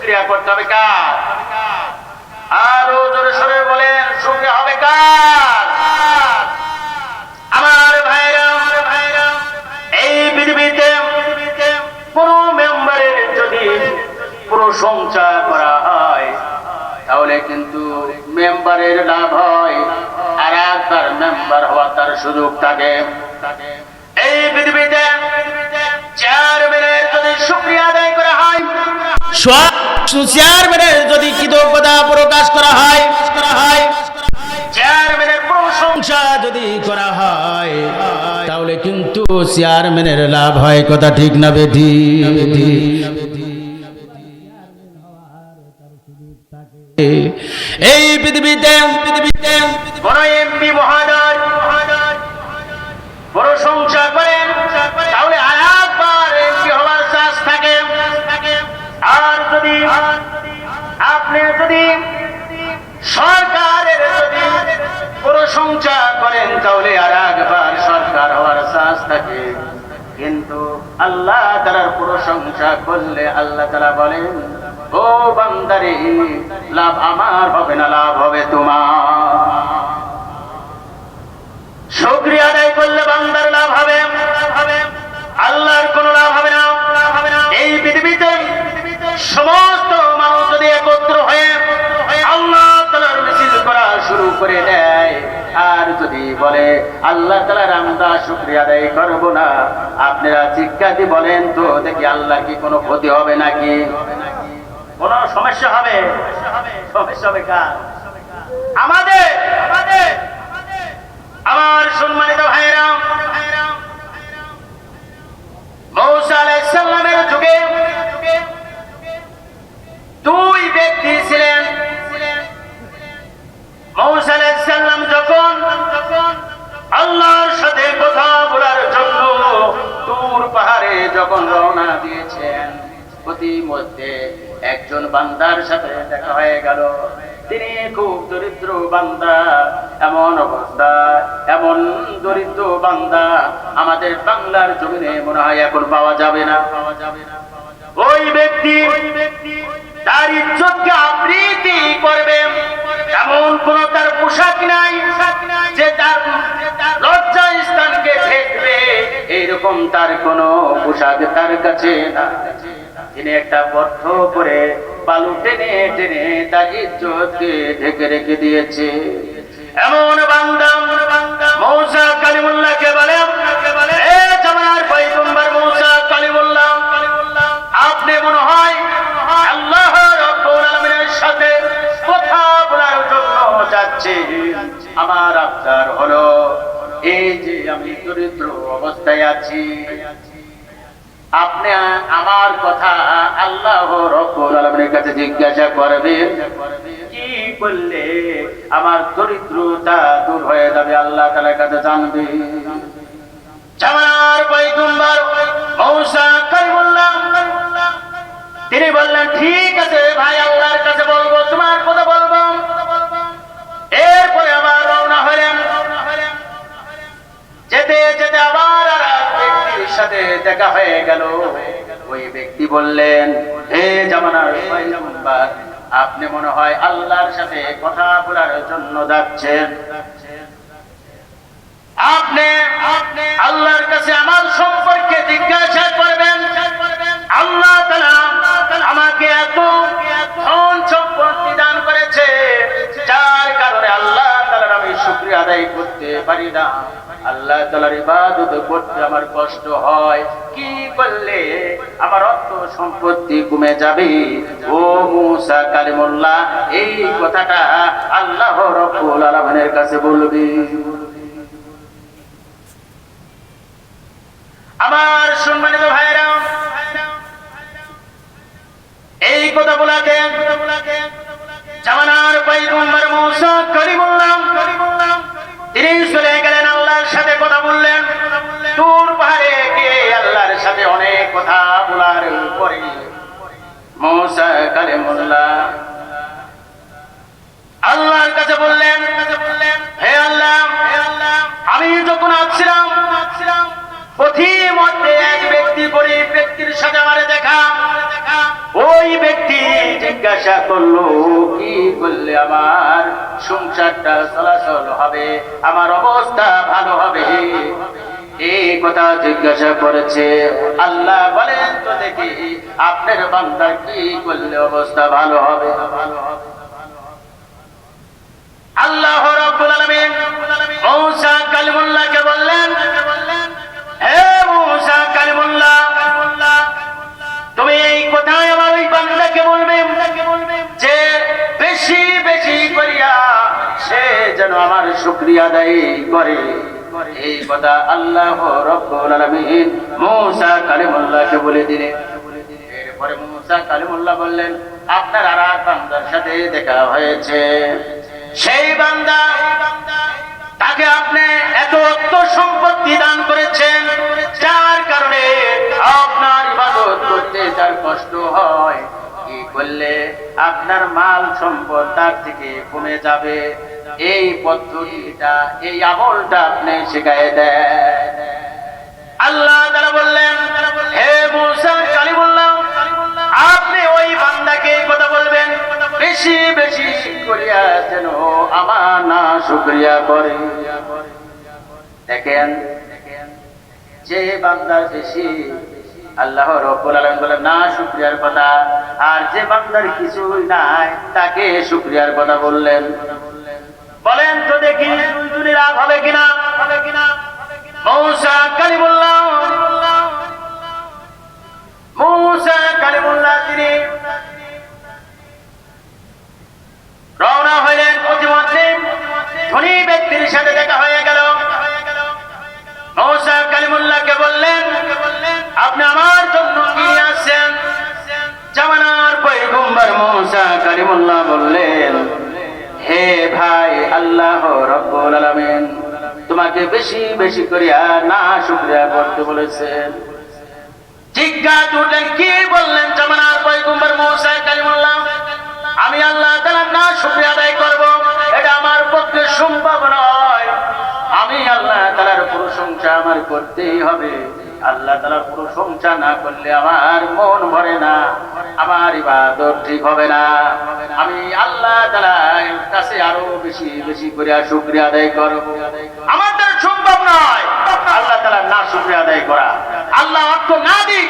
শুকরিয়া করতে হবে কার? আরো জোরে সরে বলেন, শুকরিয়া হবে কার? আমার ভাইরা, এই পৃথিবীতে কোন মেম্বারের যদি প্রশংসা করা হয় তাহলে কিন্তু মেম্বারের লাভ হয়, আর একবার মেম্বার হওয়ার তার সুযোগ থাকে। এই পৃথিবীতে চেয়ারম্যানের যদি শুকরিয়া আদায় করা হয়, চেয়ারম্যানের যদি কৃতজ্ঞতা প্রকাশ করা হয়, চেয়ারম্যানের প্রশংসা যদি করা হয় তাহলে কিন্তু চেয়ারম্যানের লাভ হয়। কথা ঠিক না বেঠি? এই পৃথিবীতে বড় এমপি মহোদয় প্রশংসা করেন তাহলে আরেকবার এমপি হওয়ার চান্স থাকে। আর যদি আপনি যদি সরকারের যদি প্রশংসা করেন তাহলে আরেকবার সরকার হওয়ার চান্স থাকে। কিন্তু আল্লাহ তাআলার প্রশংসা করলে আল্লাহ তাআলা বলেন, ও বান্দারে, লাভ আমার হবে না, লাভ হবে তোমার। শুকরিয়া আদায় করলে বান্দার লাভ হবে, আল্লাহর কোনো লাভ হবে না। এই পৃথিবীতে সমস্ত মানুষ যদি একত্র হয়ে আল্লাহ তাআলার মিছিল করা শুরু করে দেয় আর যদি বলে আল্লাহ তাআলার আমরা শুকরিয়া আদায় করব না, আপনারা চিৎকার বলেন তো দেখি, আল্লাহর কি কোনো ক্ষতি হবে নাকি? কোন সমস্যা হবে? সমস্যা হবে কার? আমাদের। আমার সম্মানিত ভাইরা, মূসা আলাইহিস সালামের যুগে দুই ব্যক্তি ছিলেন। মূসা আলাইহিস সালাম যখন আল্লাহর সাথে কথা বলার জন্য দূর পাহাড়ে যখন রওনা দিয়েছেন, প্রতিমধ্যে একজন বান্দার সাথে দেখা হয়ে গেল। তিনি খুব দরিদ্র বান্দা। এমন অবস্থা, এমন দরিদ্র বান্দা আমাদের বাংলার জমিনে মনে হয় এখন পাওয়া যাবে না। ওই ব্যক্তি তার ইজ্জতকে আবৃত্তি করবে এমন কোন তার পোশাক নাই যে তার লজ্জা স্থানকে ঢেকবে, এইরকম তার কোনো পোশাক তার কাছে না। তিনি একটা বর্ষ করে বালু টেনে টেনে তার ইজ্জতকে ঢেকে রেখে দিয়েছে। এমন বান্দা মূসা কালিমুল্লাহকে বলে, এ জামানার পয়গম্বর মূসা কালিমুল্লাহ, আপনি মনে হয় আল্লাহ রাব্বুল আলামিনের সাথে কথা বলার জন্য যাচ্ছেন। আমার আবদার হলো, এই যে আমি দরিদ্র অবস্থায় আছি, আপনি আমার কথা আল্লাহ রাব্বুল আলামিনের কাছে জিজ্ঞাসা করবেন, কি করলে আমার দরিদ্রতা দূর হয়ে যাবে, আল্লাহ তাআলার কাছে জানবে। জামানার পয়গম্বর মূসা কালিমুল্লাহ তিনি বললেন, ঠিক আছে ভাই, আল্লাহর কাছে বলবো, তোমার কথা বলবো। এরপরে আবার রওনা হলেন। যেতে যেতে আবার আর এক ব্যক্তির সাথে দেখা হয়ে গেল। ওই ব্যক্তি বললেন, হে জামানার পয়গম্বর, আপনি মনে হয় আল্লাহর সাথে কথা বলার জন্য যাচ্ছেন। আপনি আল্লাহর কাছে আমার সম্পর্কে জিজ্ঞাসা করবেন। আল্লাহ তাআলা আমাকে এত ধন সম্পদ দান করেছে, যার কারণে আল্লাহ তাআলার আমি শুকরিয়া আদায় করতে পারি না। আল্লাহ তাআলার ইবাদত করতে আমার কষ্ট হয়। কি করলে আমার অর্থ সম্পত্তি কমে যাবে? ও মূসা কালিমুল্লাহ, এই কথাটা আল্লাহ রাব্বুল আলামিনের কাছে বলবি। আমার সম্মানিত ভাইরা, এই কথা বলাতে জামানার পয়গম্বর মূসা কালিমুল্লাহ তিনি চলে গেলেন, আল্লাহর সাথে কথা বললেন। দূর পাহাড়ে গিয়ে আল্লাহর সাথে অনেক কথা বলার পরে মূসা কালিমুল্লাহ আল্লাহর কাছে বললেন, হে আল্লাহ, আমি যখন আসছিলাম পথিমধ্যে এক ব্যক্তি, গরিব ব্যক্তির সাথে আমার দেখা। ওই ব্যক্তি জিজ্ঞাসা করলো, কি করলে আমার সংসারটা চলাচল হবে, আমার অবস্থা ভালো হবে, এই কথা জিজ্ঞাসা করেছে। আল্লাহ বলেন তো দেখি আপনার বান্দা কি করলে অবস্থা ভালো হবে। আল্লাহ রাব্বুল আলামিন মূসা কালিমুল্লাহকে বললেন, হে মূসা কালিমুল্লাহ, তুমি এই কথাই আমার ওই বান্দাকে বলবে যে বেশি বেশি করিয়া সে যেন আমার শুকরিয়া আদায় করে। এই কথা আল্লাহ রাব্বুল আলামিন মূসা কালিমুল্লাহকে বলে দিলেন। এরপরে মূসা কালিমুল্লাহ বললেন, আপনার আর এক বান্দার সাথে দেখা হয়েছে, সেই বান্দা তাকে আপনি এত অর্থ সম্পত্তি দান করেছেন, যার কারণে আপনার ইবাদত করতে তার কষ্ট হয়। কি করলে আপনার মাল সম্পদ তার থেকে কমে যাবে, এই পদ্ধতিটা, এই আমলটা আপনি শিখায় দেন। আল্লাহ তাআলা বললেন, হে মূসা কালিমুল্লাহ, আপনি ওই বান্দাকে এই কথা বলবেন বেশি বেশি করিয়া যেন আমার না শুকরিয়া করে। দেখেন, যে বান্দার বেশি আল্লাহ রাব্বুল আলামিন বলেন না শুকরিয়ার কথা, আর যে বান্দার কিছুই নাই তাকে শুকরিয়ার কথা বললেন। বলেন তো দেখি দুই রাগ হবে কিনা? মূসা কালিমুল্লাহ তিনি রওনা হইলেন। প্রতিমধ্যে ধনী ব্যক্তির সাথে দেখা হয়ে গেল। মূসা কালিমুল্লাহকে বললেন, আপনি আমার জন্য কি আসছেন? জামানার পয়গম্বর মূসা কালিমুল্লাহ বললেন, হে ভাই, আল্লাহ রাব্বুল আলামিন তোমাকে বেশি বেশি করিয়া না শুকরিয়া করতে বলেছেন। জিজ্ঞাসা করলেন, কি বললেন জামানার পয়গম্বর মূসা কালিমুল্লাহ? আমি আল্লাহ তাআলার না শুকরিয়া আদায় করব, এটা আমার পক্ষে সম্ভব নয়। আমি আল্লাহ তাআলার প্রশংসা আমার করতেই হবে। আল্লাহ তাআলার প্রশংসা না করলে আমার মন ভরে না, আমার ইবাদত ঠিক হবে না। আমি আল্লাহ তাআলার কাছে আরো বেশি বেশি করে শুকরিয়া আদায় করব। আমার দ্বারা সম্ভব নয় আল্লাহ তাআলার না শুকরিয়া আদায় করা। আল্লাহ অর্থ না দিক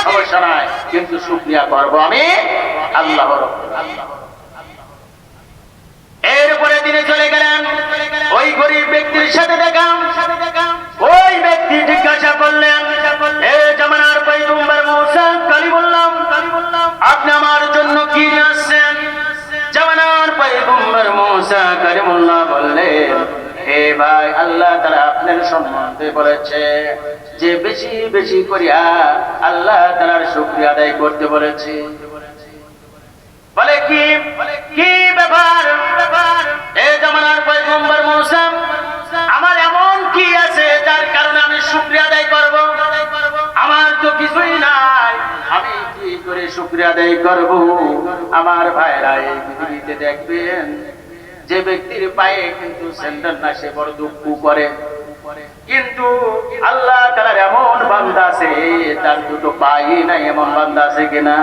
সমস্যা নাই, কিন্তু শুকরিয়া করব আমি আল্লাহর। এরপরে তিনি চলে গেলেন। ওই গরিব ব্যক্তির সাথে দেখা। ওই ব্যক্তি জিজ্ঞাসা করলেন, হে জামানার পয়গম্বর মূসা কালিমুল্লাহ, আপনি আমার জন্য কি নিয়ে আসছেন? জামানার পয়গম্বর মূসা কালিমুল্লাহ বললেন, হে ভাই, আল্লাহ তাআলা আপনার সম্বন্ধে বলেছে যে বেশি বেশি করিয়া আল্লাহ তাআলার শুকরিয়া আদায় করতে বলেছে। বলে কি কি ব্যাপার? এ জামানার পয়গম্বর মূসা, আমার এমন কি আছে যার কারণে আমি শুকরিয়া আদায় করব? আমার তো কিছুই নাই, আমি কি করে শুকরিয়া আদায় করব? আমার ভাইরা, এই পৃথিবীতে দেখবেন যে ব্যক্তির পায়ে কিন্তু স্যান্ডেল না, সে বড় দুঃখ করে। কিন্তু আল্লাহ তাআলার এমন বান্দা আছে তার দুটো পায়ে নাই, এমন বান্দা আছে কিনা?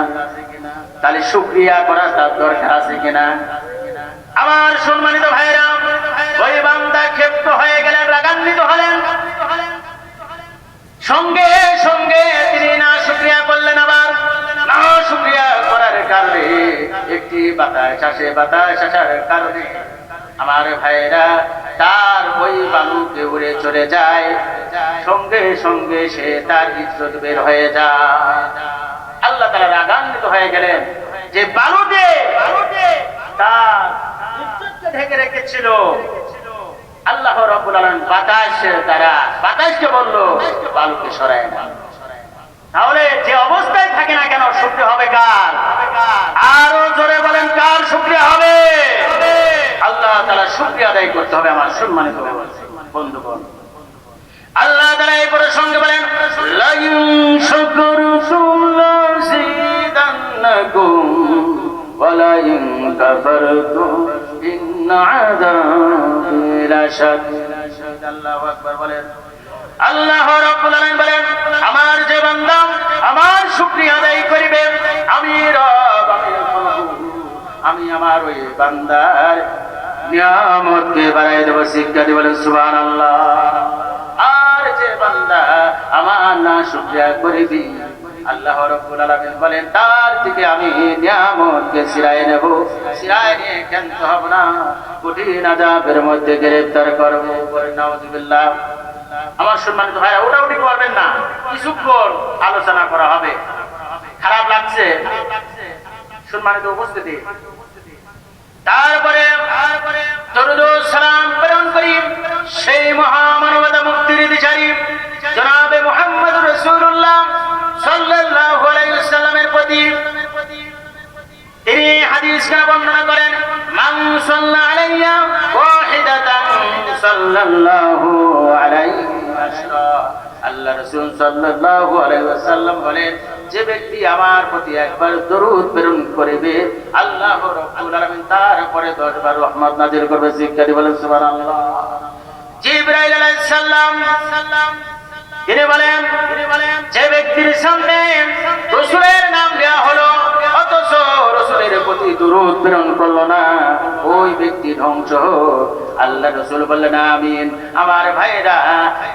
তাহলে শুকরিয়া করা তার দরকার আছে কিনা? আমার সম্মানিত ভাইরা, ওই বান্দা ক্ষিপ্ত হয়ে গেলেন, রাগান্বিত হলেন। সঙ্গে সঙ্গে তিনি না শুকরিয়া করলেন। আবার না শুকরিয়া করার কারণে একটি বাতাস আসে, বাতাস আসার কারণে আমার ভাইরা তার ওই বালুকে উড়ে চলে যায়। সঙ্গে সঙ্গে সে তার ইজ্জত বের হয়ে যায়। আল্লাহ তাআলা রাগান্বিত হয়ে গেলেন যে বালুতে তার ইজ্জতকে ঢেকে রেখেছিল। আল্লাহ রাব্বুল আলামিন বাতাসকে বলল, বালুকে সরায় না। তাহলে যে অবস্থায় থাকে না কেন, শুকরিয়া হবে কার? আরো জোরে বলেন, কার শুকরিয়া হবে? আল্লাহ তাআলা শুকরিয়া আদায় করতে হবে। আমার সম্মানিত বন্ধুগণ, আল্লাহ তাআলা এই প্রসঙ্গে বলেন, লা ইন শাকারতুম লাযিদান্নাকুম ওয়া লা ইন কাফারতুম ইন্না আযাবি লাশাদীদ। আল্লাহু আকবার বলেন। আল্লাহ রাব্বুল আলামিন বলেন, আমার যে বান্দা আমার শুকরিয়া আদায় করিবে, আমি রব, আমি প্রভু আমার ওই বান্দার নিয়ামতকে বাড়াই দেব, শিক্ষা দিয়ে বলেন সুবহানাল্লাহ। আর যে বান্দা আমার না শুকরিয়া করবি, আল্লাহ রাব্বুল আলামিন বলেন তার থেকে আমি নিয়ামতকে ছিনায় নেব, ছিনায় নিয়ে ক্ষান্ত হব না, কঠিন আযাবের মধ্যে গ্রেফতার করব। নাউযুবিল্লাহ। আমার সম্মানিত ভাইরা, ওটাউটি করবেন না, কিছুক্ষণ আলোচনা করা হবে। খারাপ লাগছে সম্মানিত উপস্থিতি? তারপরে দরুদ ও সালাম প্রেরণ করি সেই মহামানবতা মুক্তির দিশারি জনাবে মুহাম্মদুর রাসূলুল্লাহ সাল্লাল্লাহু আলাইহি ওয়াসাল্লামের প্রতি। তিনি হাদিসে বর্ণনা করেন, মান সাল্লা আলাইয়া ওয়াহিদাতান সাল্লাল্লাহু আলাইহি ওয়াসাল্লাম। আল্লাহ রাসূল সাল্লাল্লাহু আলাইহি ওয়াসাল্লাম বলেন, যে ব্যক্তি আমার প্রতি একবার দরুদ প্রেরণ করবে, আল্লাহ রাব্বুল আলামিন তার উপরে 10 বার রহমত নাযিল করবে। জিকির বলেন সুবহানাল্লাহ। জিবরাইল আলাইহিস সালাম তিনি বলেন, যে ব্যক্তির সামনে রাসূলের নাম দেয়া হলো অথচ রাসূলের প্রতি দরুদ প্রেরণ করলো না, ওই ব্যক্তি ধ্বংস হোক। আল্লাহ রাসূল বললেন আমিন। আমার ভাইরা,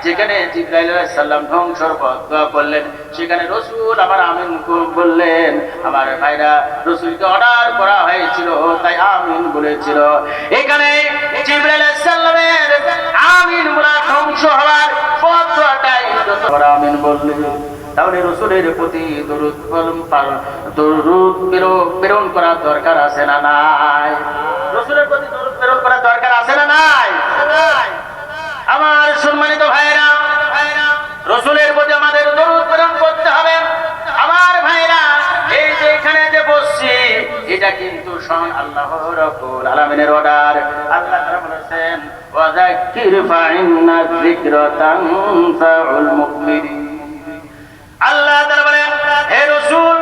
যেখানে জিবরাইল আলাইহিস সালাম ধ্বংসর দোয়া করলেন, সেখানে রাসূল আবার আমিন বললেন। আমার ভাইরা, রাসূলকে অর্ডার করা হয়েছিল, তাই আমিন বলেছিল। এখানে জিবরাইল আলাইহিস সালামের আমিন বলা ধ্বংস হওয়ার পথটাই আমিন বললেন। তাহলে রাসূলের প্রতি দরুদ প্রেরণ করা দরকার আছে না নাই? রাসূলের প্রতি দরুদ প্রেরণ করা দরকার আছে না নাই? আমার সম্মানিত ভাইরা, রাসূলের প্রতি আমাদের দরুদ প্রেরণ করতে হবে। আমার ভাইরা, এই যে এখানে যে বসছি, এটা কিন্তু স্বয়ং আল্লাহ রাব্বুল আলামিনের অর্ডার। আল্লাহ তাআলা বলেছেন, ওয়া যাক্কির ফাইন্না যিকরা তানফাউল মুমিনিন। আল্লাহ তাআলা বলেন, হে রাসূল,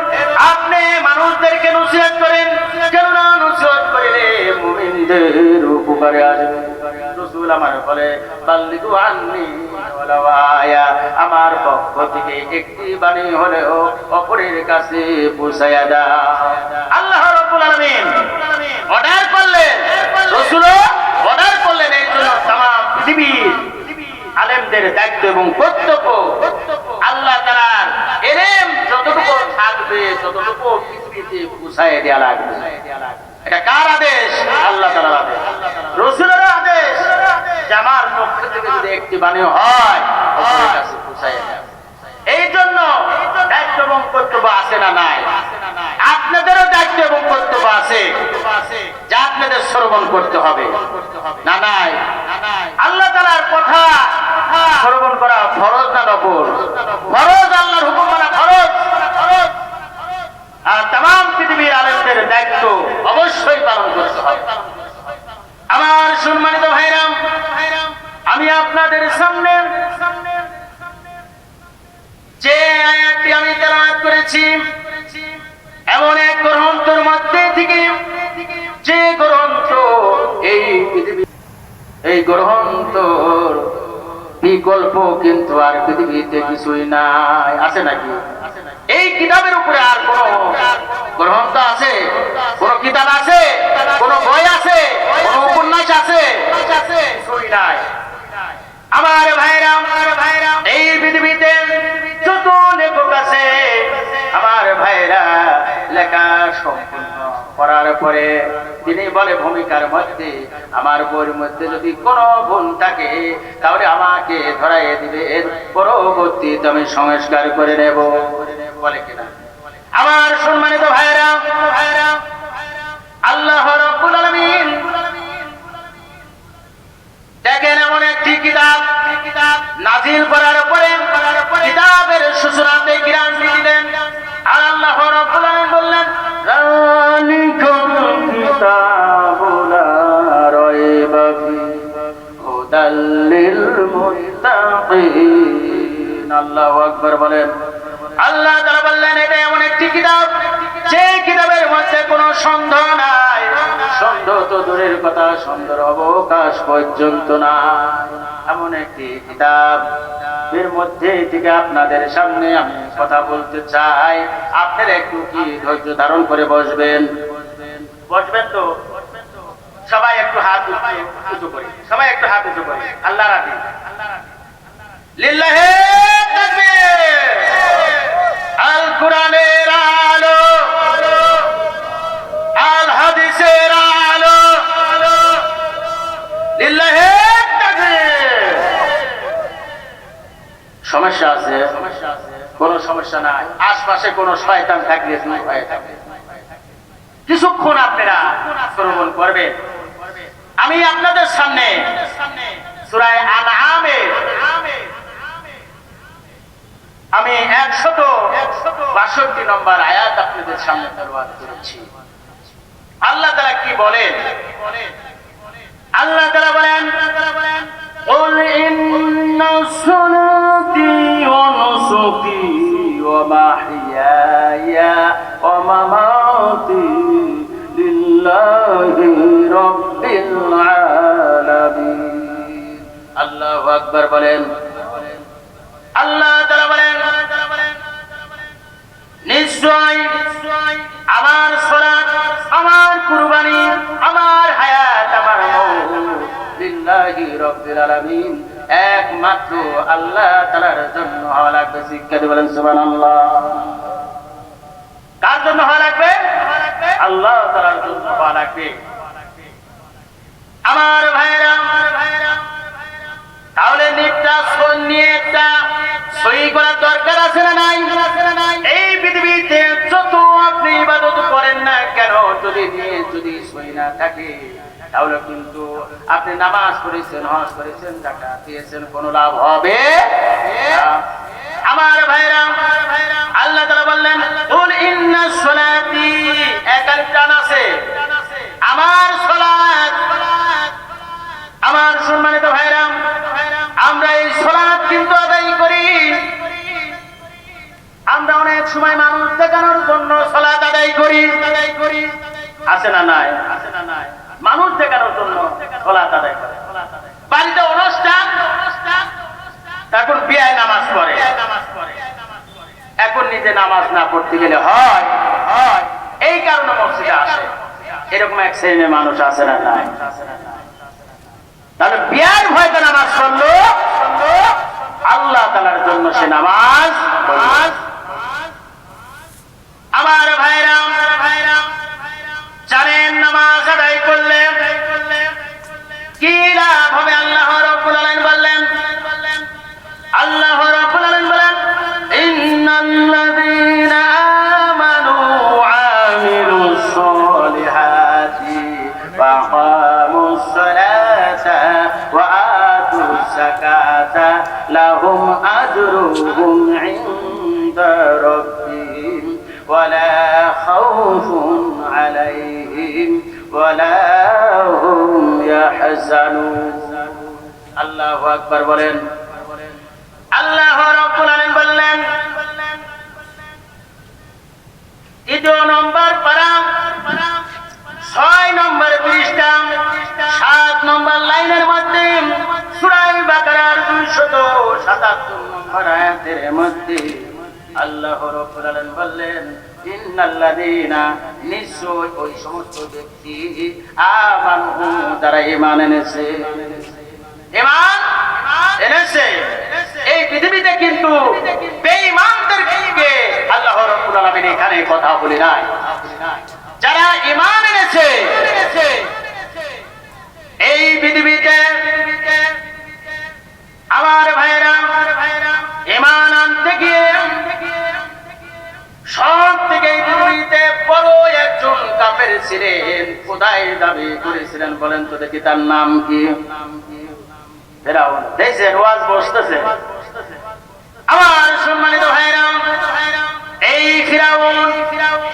আপনি মানুষদেরকে নসিহত করেন, কেননা নসিহত করিলে মুমিনদের উপকারে আসবে। রাসূল আমার বলে, বাল্লিগু আন্নী ওয়ালাউ আয়া, আমার পক্ষ থেকে একটি বাণী হলেও অপরের কাছে পৌঁছায়া দাও। আল্লাহ রাব্বুল আলামিন অর্ডার করলেন, রাসূলও অর্ডার করলেন। এই জন্য तमाम পৃথিবীর আলেমদের দায়িত্ব এবং কর্তব্য আল্লাহ তাআলার এলেম যতটুকু থাকবে ততটুকু পৃথিবীতে পৌঁছায় দেয়া লাগবে। এটা কার আদেশ? আল্লাহ তাআলার আদেশ, রাসূলের আদেশ। আমার পক্ষ থেকে যদি একটি বাণী হয়, অপরের কাছে পৌঁছায় দেয়া। এই জন্য দায়িত্ব এবং কর্তব্য আছে না নাই? আপনাদেরও দায়িত্ব এবং কর্তব্য আছে, যা আপনাদের শ্রবণ করতে হবে না নাই? আল্লাহ তাআলার কথা শ্রবণ করা ফরজ না নফল? ফরজ। আল্লাহর হুকুম মানা ফরজ। আর तमाम পৃথিবীর আলেমদের দায়িত্ব অবশ্যই পালন করতে হবে। আমার সম্মানিত ভাইরা, আমি আপনাদের সামনে যে আয়াতটি আমি তেলাওয়াত করেছি, এমন এক গ্রন্থের মধ্যে থেকে, যে গ্রন্থ এই গ্রন্থর বিকল্প কিন্তু আর পৃথিবীতে কিছুই নাই। আছে নাকি? এই কিতাবের উপরে আর কোন গ্রন্থ আছে? কোন কিতাব আছে? কোন বই আছে? কোন উপন্যাস আছে? কিছুই নাই। আমার ভাইরা, এই পৃথিবীতে যত লেখক আছে, আমার ভাইরা লেখা সম্পূর্ণ করার পরে তিনি বলে ভূমিকার মধ্যে, আমার বইয়ের মধ্যে যদি কোনো ভুল থাকে তাহলে আমাকে ধরাইয়ে দিবে, এর পরবর্তীতে আমি সংস্কার করে নেব। বলে কিনা? আমার সম্মানিত ভাইরা, আল্লাহ রাব্বুল আলামিন দেখেন এমন একটি কিতাব নাজিল করার পরে কিতাবের সূচনাতে গ্যারান্টি দিলেন। আর আল্লাহ রাব্বুল আলামিন বললেন, যালিকাল কিতাবু লা রাইবা ফীহি হুদাল লিল মুত্তাকিন। আল্লাহু আকবার বলেন। আল্লাহ তাআলা বললেন, এটা এমন একটি কিতাব, যে কিতাবের মধ্যে কোনো সন্দেহ নাই। সন্দেহ তো দূরের কথা, সন্দেহের অবকাশ পর্যন্ত নাই। এমন একটি কিতাব, এর মধ্যে থেকে আপনাদের সামনে আমি কথা বলতে চাই। আপনারা একটু কি ধৈর্য ধারণ করে বসবেন? বসবেন তো? সবাই একটু হাত উঁচু করি, সবাই একটু হাত উঁচু করি। আল্লাহ রাজি, লিল্লাহে তাকবীর। আল কোরআনের আলো, আল হাদিসের আলো, লিল্লাহে তাকবীর। সমস্যা আছে? কোনো সমস্যা নাই। আশপাশে কোনো শয়তান থাকলে দূর হয়ে যাবে। কিছুক্ষণ আপনারা শ্রবণ করবেন। আমি আপনাদের সামনে সূরা আনআমের আমি 162 নম্বর আয়াত আপনাদের সামনে তেলাওয়াত করেছি। আল্লাহ তাআলা কি বলেন? আল্লাহ তাআলা বলেন, قل إن صلاتي ونسكي ومحياي ومماتي لله رب العالمين। আল্লাহু আকবার বলেন। আল্লাহ তাআলা বলেন, নিশ্চয় আমার সালাত, আমার কুরবানি, আমার হায়াত, আমার মওত লিল্লাহি রাব্বিল আলামিন, একমাত্র আল্লাহ তাআলার জন্য হওয়া লাগবে। শিক্ষার্থী বলেন সুবহানাল্লাহ। কার জন্য হওয়া লাগবে? আল্লাহ তাআলার জন্য হওয়া লাগবে। আমার ভাইরা, তাহলে নিয়ে একটা সই করার দরকার আছে না নাই? এই পৃথিবীতে যত আপনি ইবাদত করেন না কেন, যদি সই না থাকে তাহলে কিন্তু আপনি নামাজ পড়েছেন, হজ করেছেন, যাকাত দিয়েছেন, কোনো লাভ হবে না। আমার ভাইরা, আল্লাহ তাআলা বললেন, কুল ইন্না সলাতি, একাল টান আছে, আমার সালাত। আমার সম্মানিত ভাইরা, আমরা এই সালাত কিন্তু আদায় করি। আমরা অনেক সময় মানুষ দেখানোর জন্য সালাত আদায় করি। আছে না নাই? মানুষ দেখানোর জন্য সালাত আদায় করে। বাড়িতে অনুষ্ঠান, এখন বিয়ায় নামাজ পড়ে। এখন নিজে নামাজ না পড়তে গেলে হয়, এই কারণে মসজিদে আসে। এরকম এক শ্রেণীর মানুষ আছে না নাই? তাহলে বিয়ার ভয়তে নামাজ পড়লো, আল্লাহ তাআলার জন্য সে নামাজ। আমার ভাইরা, জানেন নামাজ আদায় করলে কি লাভ হবে? আল্লাহ রাব্বুল আলামিন বললেন, আল্লাহ রাব্বুল আলামিন বলেন, ইন্নাল্লাযীনা আমানু ওয়া আমিলুস সালিহাতি ওয়া আকামুস সালাতা ওয়া আতুস যাকাতা লাহুম আজরুহুম ইনদা রাব্বিহিম ওয়া লা খাউফুন আলাইহিম ওয়া লা হুম ইয়াহজানুন। আল্লাহু আকবার বলেন। আল্লাহ রাব্বুল আলামিন বললেন, দ্বিতীয় নম্বর পারা, 6 নম্বর পৃষ্ঠা, 7 নম্বর লাইনের মধ্যে সূরা বাকারার 277 নম্বর আয়াতের মধ্যে আল্লাহ রাব্বুল আলামিন বললেন, ইন্নাল্লাযীনা, নিশ্চয় ওই সমস্ত ব্যক্তি, আমানু, যারা ঈমান এনেছে। ঈমান এনেছে। এই পৃথিবীতে কিন্তু বেঈমানদেরকে আল্লাহ রাব্বুল আলামিন এখানে কথা বলে নাই। যারা ঈমান এনেছে, এই পৃথিবীতে আমার ভাইরা, ঈমান আনতে গিয়ে সব থেকে পৃথিবীতে বড় একজন কাফের ছিলেন, খোদাই দাবি করেছিলেন। বলেন তো দেখি তার নাম কি? ফেরাউন। দেখছেন ওয়াজ বসতেছে। আমার সম্মানিত ভাইরা, এই ফিরাউন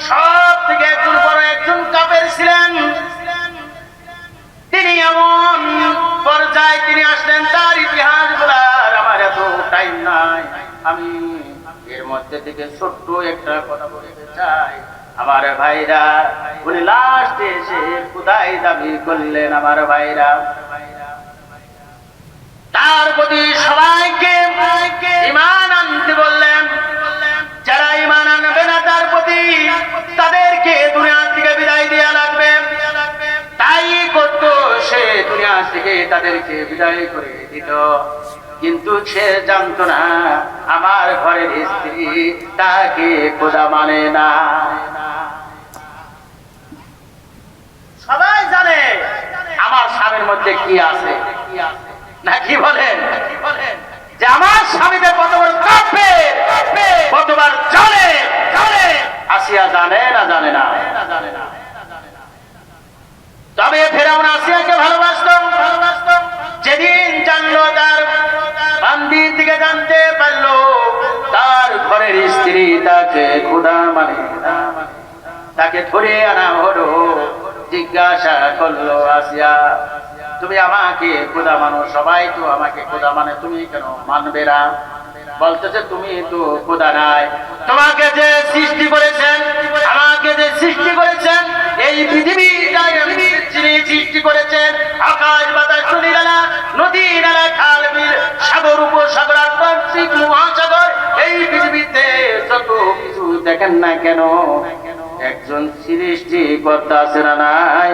সব থেকে একজন বড় একজন কাফের ছিলেন। তিনি এমন পর্যায়ে তিনি আসলেন, তার ইতিহাস বলার আমার এত টাইম নাই। আমি এর মধ্যে থেকে ছোট্ট একটা কথা বলতে চাই। আমার ভাইরা, উনি লাস্টে এসে খোদাই দাবি করলেন। আমার ভাইরা, তার প্রতি সবাইকে ঈমান আনতে বললেন। যারা ঈমান আনবে না তার প্রতি, তাদেরকে দুনিয়া থেকে বিদায় দেওয়া লাগবে। করে তাদেরকে বিদায় করে দিল। কিন্তু সে জানতো না আমার ঘরের স্ত্রী তাকে খোদা মানে না। সবাই জানে আমার স্বামীর মধ্যে কি আছে, না কি বলেন? যে আমার স্বামীতে কত বড় কাফের, কতবার জানে। আসিয়া জানে না? জানে না। তবে ফেরাউন আসিয়াকে ভালোবাসতো। যেদিন জানলো, তার বান্দির দিকে জানতে পারলো তার ঘরের স্ত্রী তাকে খোদা মানে না, তাকে ধরে আনা হলো। জিজ্ঞাসা করলো, আসিয়া তুমি আমাকে খোদা মানো, সবাই তো আমাকে খোদা মানে, তুমি কেন মানবে না? বলতেছে তুমি তো খোদা নাই, তোমাকে যে সৃষ্টি করেছেন, আমাকে যে সৃষ্টি করেছেন, এই পৃথিবীটা যিনি সৃষ্টি করেছেন, আকাশ বাতাস নদী নালা খাল বিল সাগর উপসাগর আটলান্টিক মহাসাগর, এই পৃথিবীতে যত কিছু দেখেন না কেন, একজন সৃষ্টিকর্তা আছে না নাই?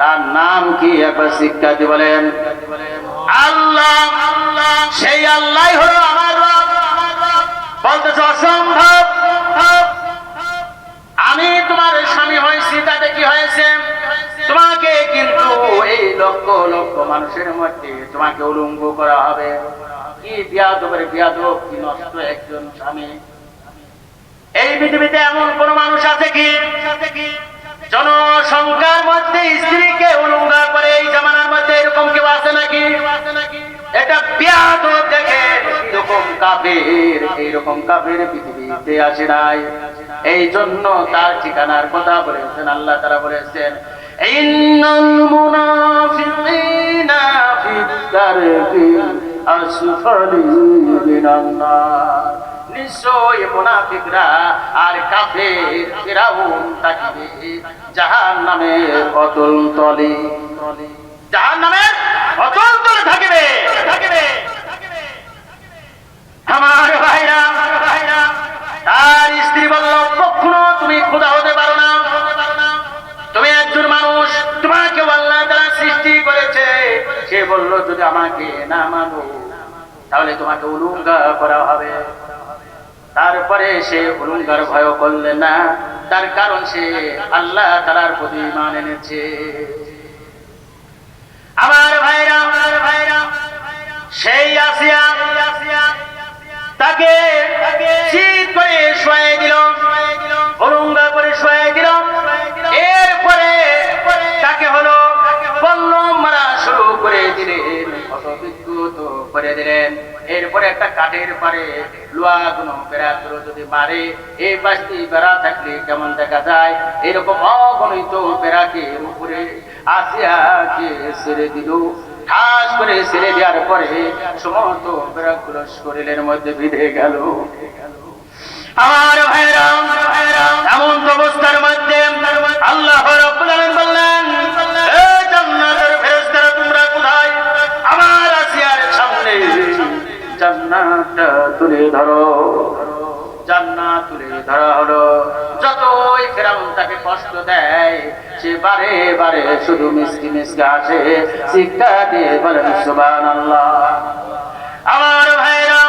তার নাম কি একবার শিক্ষা দিয়ে বলেন? আল্লাহ। সেই আল্লাহ হলো আমার রব। বলতেছে অসম্ভব, আমি তোমার স্বামী হয়েছি, তাতে কি হয়েছে? তোমাকে কিন্তু এই লক্ষ লক্ষ মানুষের মধ্যে তোমাকে উলঙ্গ করা হবে। কি বিয়াদবের বিয়াদব, কি নষ্ট একজন স্বামী। এই পৃথিবীতে এমন কোন মানুষ আছে কি জনসংখ্যার মধ্যে স্ত্রীকে উলঙ্গ করে? এই জামানার মধ্যে এরকম কেউ আছে নাকি? এটা বিয়াদব। দেখেন এরকম কাফের, এইরকম কাফের পৃথিবীতে আসে নাই। এই জন্য তার ঠিকানার কথা বলেছেন আল্লাহ তাআলা বলেছেন, ইন্নাল মুনাফিকিনা ফিদ-দারকিল আসফালি মিনান নার। নিশ্চয় মুনাফিকরা আর কাফের ফিরাউন থাকিবে জাহান্নামের অতল তলে। জাহান্নামের অতল তলে থাকিবে। আমার ভাইরা, তার স্ত্রী বলল, কখনো তুমি খোদা হতে পারো না। তুমি একজন মানুষ, তোমাকে আল্লাহ তাআলা সৃষ্টি করেছে। সে বলল, যদি আমাকে না মানো তাহলে তোমাকে উলঙ্গ করা হবে। তারপরে সে উলঙ্গার ভয় করলেন না, তার কারণ সে আল্লাহ তাআলার প্রতি ঈমান এনেছে। আমার ভাইরা, সেই আসিয়া তাকে শীত করে শুয়ে দিল, উলঙ্গ করে শুয়ে দিল। এরপরে তাকে হলো বল্লম মারা শুরু করে দিলেন, হতবিদ্যুত করে দিলেন। এরপরে একটা কাঠের পারে লোহা গুলো বেড়া গুলো যদি মারে, এই পাশটি বেড়া থাকলে কেমন দেখা যায়, এরকম অগণিত বেড়াকে উপরে আসিয়াকে ছেড়ে দিল। ঠাস করে ছেড়ে দেওয়ার পরে সমস্ত বেড়াগুলো শরীরের মধ্যে বিঁধে গেল। আমার ভাইরা, এমন অবস্থার মধ্যে আল্লাহ রাব্বুল আলামিন বললেন, এ জান্নাতের ফেরেশতারা তোমরা কোথায়? আমার আসিয়ার সামনে জান্নাতটা তুলে ধরো। জান্নাত তুলে ধরা হলো। যতই ফেরাউন তাকে কষ্ট দেয়, সে বারে বারে শুধু মিষ্টি মিষ্টি হাসে, শিক্ষা দিয়ে বলেন সুবহানাল্লাহ। আমার ভাইরা,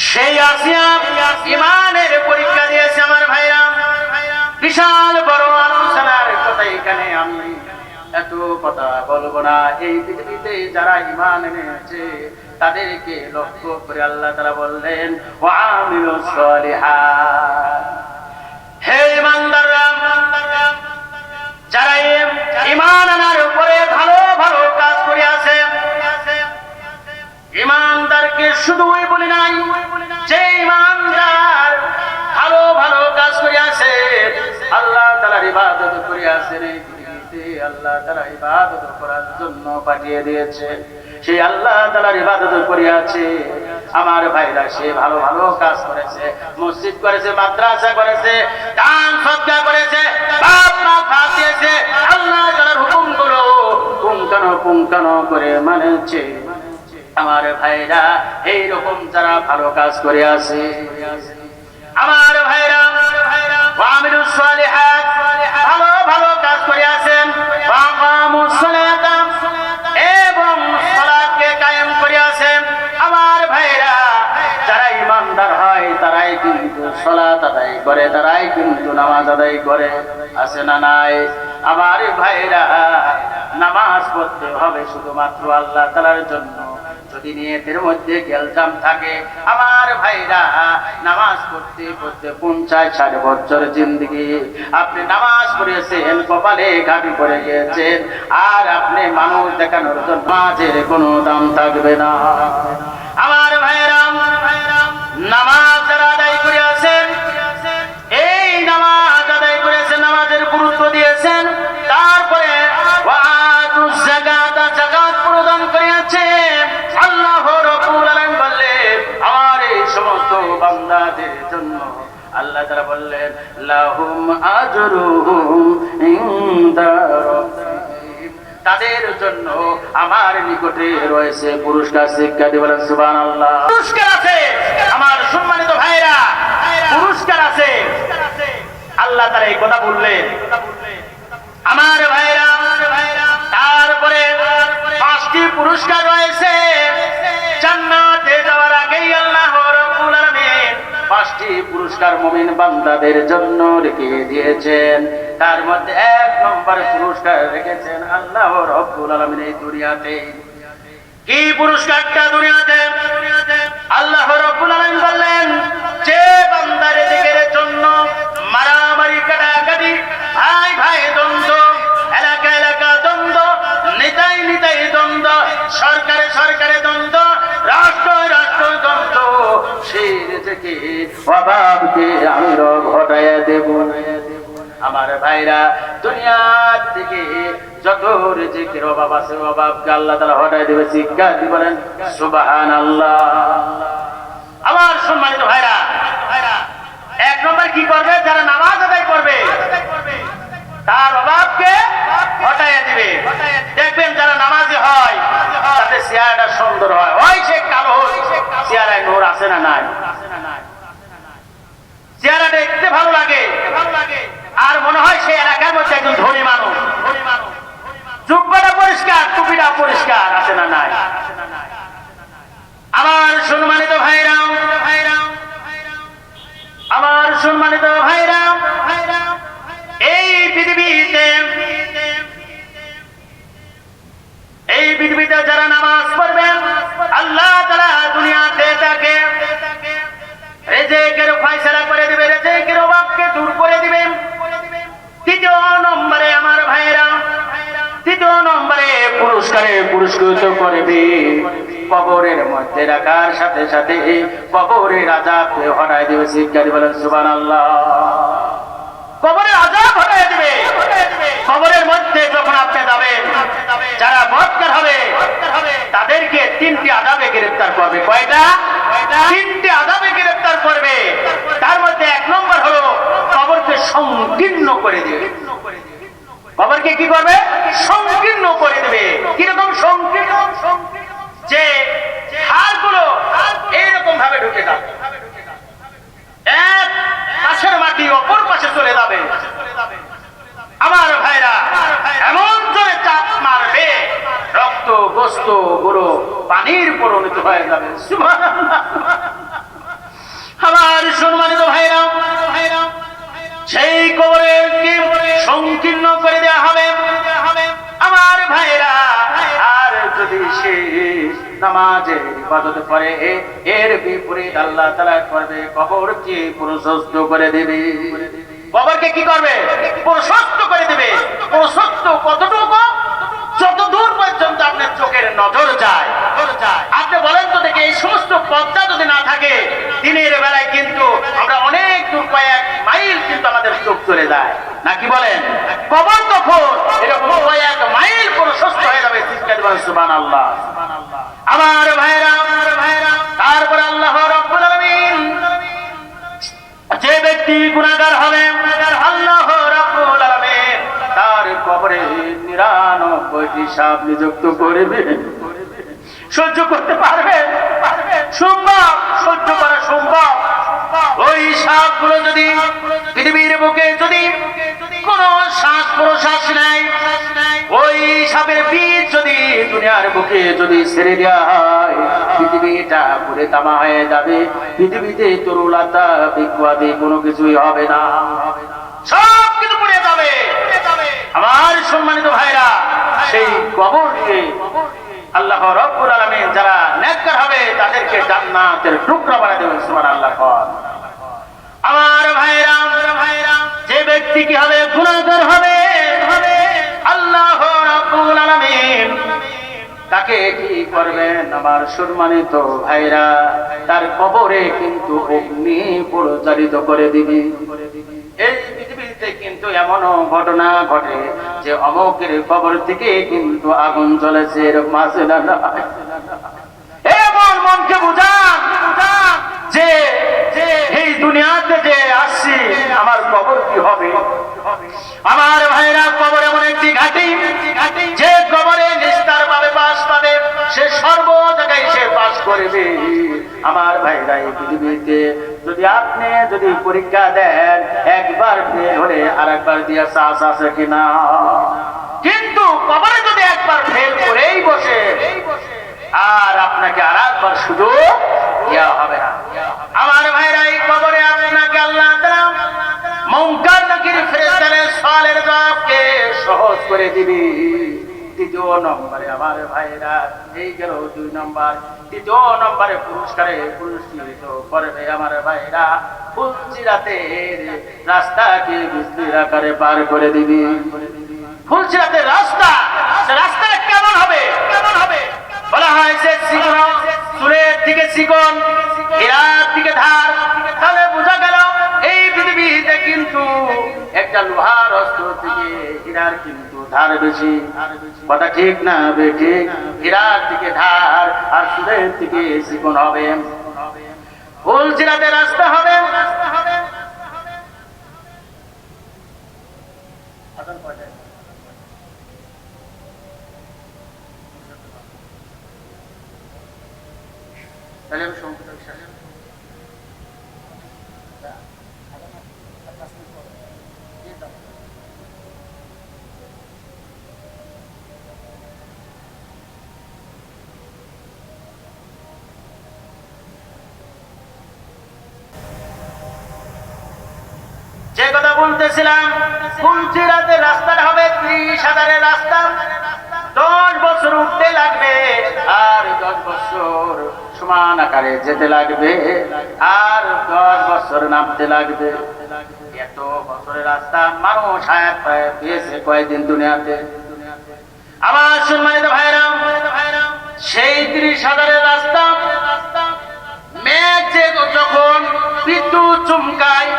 সেই আসিয়া ঈমানের পরীক্ষা দিয়েছে। আমার ভাইরা, বিশাল বড় আলোচনার কথা এখানে আমি এত কথা বলবো না। এই পৃথিবীতে যারা ঈমান এনেছে তাদেরকে লক্ষ্য করে আল্লাহ তাআলা বললেন, ওয়া আমিলুস সলিহাত। হে ঈমানদাররা, যারা ঈমান আনার উপরে ভালো ভালো কাজ করে আছে, ঈমানদারকে শুধুই বলি নাই, যে ঈমানদার ভালো ভালো কাজ করে আছে, আল্লাহ তাআলার ইবাদত করে আছে, আল্লাহ তাআলা ইবাদত করার জন্য পাঠিয়ে দিয়েছে, সেই আল্লাহ তাআলার ইবাদত করে আছে। আমার ভাইরা, সে ভালো ভালো কাজ করেছে, মসজিদ করেছে, মাদ্রাসা করেছে, দান সদকা করেছে, বাপ মা ভাত দিয়েছে, আল্লাহ তাআলার হুকুমগুলো পুঙ্খানো করে মানেছে। আমার ভাইরা, এইরকম যারা ভালো কাজ করে আছে, আমার ভাইরা, ওয়া আমিলুস সলিহাত, ভালো ভালো কাজ করে আছেন, ওয়া আকামুস সালাতা, কিন্তু সালাত আদায় করে, তারাই কিন্তু নামাজ আদায় করে, আছে না নাই? আমার ভাইরা, নামাজ পড়তে হবে শুধুমাত্র আল্লাহ তাআলার জন্য। যদি নিয়তের মধ্যে গেলজাম থাকে আমার ভাইরা, নামাজ পড়তে পড়তে 50-60 বছর জিন্দেগি আপনি নামাজ পড়েছেন, কপালে ঘাটি পড়ে গিয়েছেন, আর আপনি মানুষ দেখানোর জন্য নামাজের কোনো দাম থাকবে না। আমার ভাইরা, নামাজ যারা আদায় করে আছেন, এই নামাজ আদায় করেছেন, নামাজের গুরুত্ব দিয়েছেন, তারপরে যাকাত প্রদান করিয়াছেন, আল্লাহ রাব্বুল আলামিন বললেন আমার এই সমস্ত বান্দাদের জন্য আল্লাহ তাআলা বললেন লাহুম আজরুহুম ইনদা রাব্বিহিম, তাদের জন্য আমার নিকটে রয়েছে পুরস্কার। শিক্ষা দিয়ে বলেন সুবহানাল্লাহ। পুরস্কার আছে আমার সম্মানিত ভাইরা, পুরস্কার আছে। আল্লাহ তাআলা এই কথা বললেন আমার ভাইরা। তারপরে 5টি পুরস্কার রয়েছে। জান্নাতে যাওয়ার আগেই আল্লাহ রাব্বুল আলামিন 5টি পুরস্কার মুমিন বান্দাদের জন্য রেখে দিয়েছেন। তার মধ্যে 1 নম্বর পুরস্কার রেখেছেন আল্লাহ রাব্বুল আলামিন এই দুনিয়াতে। কি পুরস্কারটা দুনিয়াতে? আল্লাহ রাব্বুল আলামিন বললেন যে বান্দার দিকের জন্য মারামারি, কাটাকাটি, ভাই ভাই দ্বন্দ্ব, এলাকা এলাকা দ্বন্দ্ব, নেতাই নেতাই দ্বন্দ্ব, সরকারে সরকারে দ্বন্দ্ব, রাষ্ট্র রাষ্ট্র দ্বন্দ্ব, সেই থেকে অভাবকে আমি ঘটাইয়া দেব। আমার ভাইরা, দুনিয়ার থেকে যত রিজিকের অভাব আছে, অভাবকে আল্লাহ তাআলা হটাই দেবে। শিক্ষা দিয়ে বলেন সুবহানাল্লাহ। আমার সম্মানিত ভাইরা, 1 নম্বর কি করবে? যারা নামাজ আদায় করবে তার অভাবকে হটাইয়া দিবে। দেখবেন যারা নামাজি হয় তাদের চেহারাটা সুন্দর হয়। ওই সে কালো চেহারায় নূর আছে না নাই? চেহারা দেখতে ভালো লাগে, আর মনে হয় সে এলাকার মধ্যে একজন ধনী মানুষ। জুব্বাটা পরিষ্কার, টুপিটা পরিষ্কার, আছে না নাই? আমার সম্মানিত ভাইরা, আমার সম্মানিত ভাইরা, এই পৃথিবীতে যারা নামাজ পড়বেন আল্লাহ তাআলা দুনিয়াতে তাকে রিজিকের ফয়সালা করে দিবে, রিজিকের অভাবকে দূর করে দিবেন। 3য় নম্বরে আমার ভাইরা, 3য় নম্বরে পুরস্কারে পুরস্কৃত করবে কবরের মধ্যে রাখার সাথে সাথে কবরের আযাবকে হটাই দিবে। শিক্ষা দিয়ে বলেন সুবহানাল্লাহ। কবরের আযাব হটাই দিবে। কবরের মধ্যে যখন আপনি যাবেন, যারা বদকার হবে তাদেরকে 3টি আযাবে গ্রেফতার করবে। কয়টা? 3টি আযাবে গ্রেফতার করবে। তার মধ্যে 1 নম্বর হলো কবরকে সংকীর্ণ করে দিবে। কবরকে কি করবে? সংকীর্ণ করে দিবে। কিরকম সংকীর্ণ? যে হাড়গুলো এইরকম ভাবে ঢুকে যাবে, এক পাশের মাটি অপর পাশে চলে যাবে। আমার ভাইরা, এমন জোরে চাপ মারবে রক্ত গোস্ত গুলো পানির পরিণত হয়ে যাবে। সুবহানাল্লাহ। আমার সম্মানিত ভাইরা, সেই কবরকে সংকীর্ণ করে দেওয়া হবে আমার ভাইরা। আর যদি সে নামাজের ইবাদত করে, এর বিপরীত আল্লাহ তাআলা করবে কবরকে প্রশস্ত করে দেবে। কবরকে কি করবে? প্রশস্ত করে দেবে। প্রশস্ত কতটুকু? যত দূর পর্যন্ত আপনার চোখের নজর যায়। আপনি বলেন তো দেখি, এই সমস্ত পর্দা যদি না থাকে দিনের বেলায় কিন্তু আমরা অনেক দূর, কয়েক মাইল কিন্তু আমাদের চোখ চলে যায়, নাকি বলেন? কবর তখন এরকম কয়েক মাইল প্রশস্ত হয়ে যাবে। সুবহানাল্লাহ। আমার ভাইরা, তারপরে আল্লাহ রাব্বুল আলামিন যে ব্যক্তি গুনাহগার হবে আল্লাহ রাব্বুল আলামিন তার কবরে 99টি সাপ নিযুক্ত করবে। সহ্য করতে পারবে? সম্ভব? সহ্য করা সম্ভব? ওই সাপগুলো যদি পৃথিবীর বুকে যদি কোন শ্বাস প্রশ্বাস নেয়, ওই সাপের বীজ যদি দুনিয়ার বুকে যদি ছেড়ে দেওয়া হয়, পৃথিবীটা পুরে তামা হয়ে যাবে। পৃথিবীতে তরুলতা বিক্বাদি কোনো কিছুই হবে না, সব কিছু পুড়ে যাবে। আমার সম্মানিত ভাইরা, সেই কবরকে আল্লাহ রাব্বুল আলামিন যারা নেককার হবে তাদেরকে জান্নাতের টুকরা বানিয়ে দেবেন। সুবহানাল্লাহ। আমার ভাইরা, যে ব্যক্তি কি হবে, গুনাহগার হবে, আল্লাহ রাব্বুল আলামিন তাকে কি করবেন? আমার সম্মানিত ভাইরা, তার কবরে কিন্তু অগ্নি প্রজ্বালিত করে দিবে। এই পৃথিবীতে কিন্তু এমনও ঘটনা ঘটে যে অমুকের কবর থেকে কিন্তু আগুন জ্বলেছে, এরকম আছে না? এমন মনকে বুঝান যে এই দুনিয়াতে যে আসছি, আমার কবর কি হবে? আমার ভাইরা, কবর এমন একটি ঘাঁটি, যে কবরে নিস্তার পাবে, পাশ পাবে, সে সর্ব জায়গায় সে পাশ করবে। আমার ভাইরা, এই পৃথিবীতে যদি আপনি যদি পরীক্ষা দেন, একবার ফেল হলে আর একবার দিয়ে চাষ আছে কিনা? কিন্তু কবরে যদি একবার ফেল করেই বসে, আর আপনাকে আর একবার সুযোগ দেওয়া হবে না। আমার ভাইরা, এই কবরে আপনাকে আল্লাহ তাআলা মুনকার নাকির ফেরেশতাদের সওয়ালের জবাবকে সহজ করে দিবে। দ্বিতীয় নম্বরে আমার ভাইরা, এই গেল 2 নম্বর। তৃতীয় নম্বরে পুরস্কারে পুরস্কৃত করবে আমার ভাইরা, ফুলসিরাতের রাস্তাকে বিজলির আকারে পার করে দিবে। ফুলসিরাতের রাস্তা, রাস্তাটা কেমন হবে? বলা হয় যে চিকন, চুলের দিকে চিকন, হীরার দিকে ধার। তাহলে বোঝা গেল এই পৃথিবীতে কিন্তু একটা লোহার অস্ত্র থেকে হীরার কিন্তু ধার বেশি। কথা ঠিক না বেঠিক? হীরার দিকে ধার আর চুলের দিকে চিকন হবে। ফুলসিরাতের রাস্তা হবে। তাহলে আমি সংক্ষিপ্ত বিশ্বাস যে কথা বলতেছিলাম, ফুলসিরাতের রাস্তাটা হবে 30,000-এর রাস্তা। 10 বছর উঠতে লাগবে, আর 10 বছর সমান আকারে যেতে লাগবে, আর 10 বছর নামতে লাগবে। এত বছরের রাস্তা মানুষ হায়াত পেয়েছে কয়েকদিন দুনিয়াতে। আমার সম্মানিত ভাইরা, সেই 30,000-এর রাস্তা মেঘ যে যখন বিদ্যুৎ চমকায়,